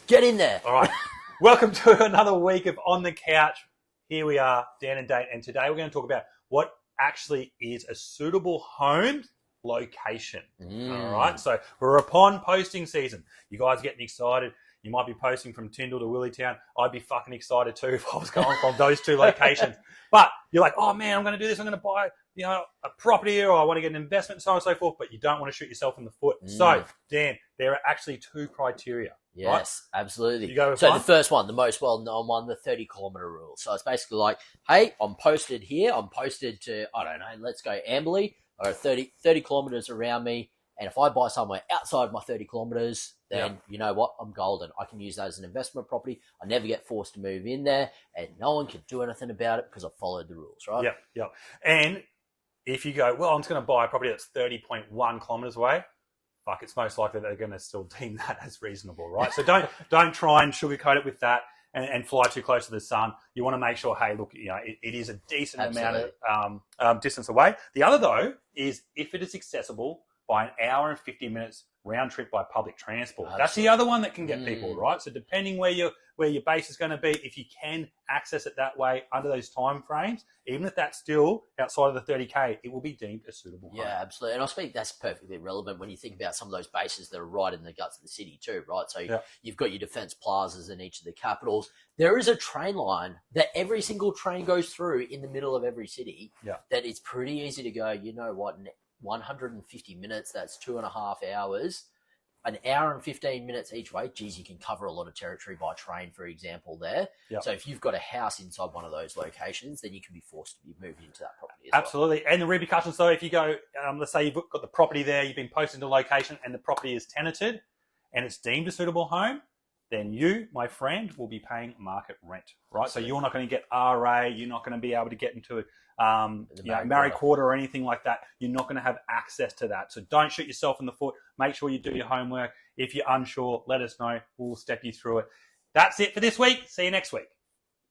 Get in there. All right. Welcome to another week of On the Couch. Here we are, Dan and Dane, and today we're going to talk about what actually is a suitable home location. All right. So we're upon posting season. You guys are getting excited. You might be posting from Tyndall to Willietown. I'd be fucking excited too if I was going from those two locations. But you're like, oh man, I'm going to do this. I'm going to buy, a property here, or I want to get an investment, so on and so forth. But you don't want to shoot yourself in the foot. So, Dan, there are actually two criteria. Yes, right? Absolutely. You go with so one? The first one, the most well-known one, the 30-kilometre rule. So it's basically like, hey, I'm posted here. I'm posted to, I don't know, let's go Amberley, or 30 kilometres around me. And if I buy somewhere outside my 30 kilometres, then you know what? I'm golden. I can use that as an investment property. I never get forced to move in there, and no one can do anything about it because I've followed the rules, right? Yep. And if you go, well, I'm just going to buy a property that's 30.1 kilometres away, fuck, it's most likely they're going to still deem that as reasonable, right? So don't try and sugarcoat it with that and fly too close to the sun. You want to make sure, hey, look, it is a decent amount of distance away. The other, though, is if it is accessible by an hour and 50 minutes round trip by public transport. That's the other one that can get people, right? So depending where your base is going to be, if you can access it that way under those time frames, even if that's still outside of the 30K, it will be deemed a suitable home. Yeah, absolutely. And I think that's perfectly relevant when you think about some of those bases that are right in the guts of the city too, right? So you've got your defence plazas in each of the capitals. There is a train line that every single train goes through in the middle of every city that it's pretty easy to go, you know what, 150 minutes, that's 2.5 hours, an hour and 15 minutes each way. Geez, you can cover a lot of territory by train, for example, there. So if you've got a house inside one of those locations, then you can be forced to be moved into that property as Absolutely. And the repercussions, though, if you go, let's say you've got the property there, you've been posted to location and the property is tenanted and it's deemed a suitable home, then you, my friend, will be paying market rent, right? Absolutely. So you're not going to get RA, you're not going to be able to get into Married Quarter or anything like that. You're not going to have access to that. So don't shoot yourself in the foot. Make sure you do your homework. If you're unsure, let us know. We'll step you through it. That's it for this week. See you next week.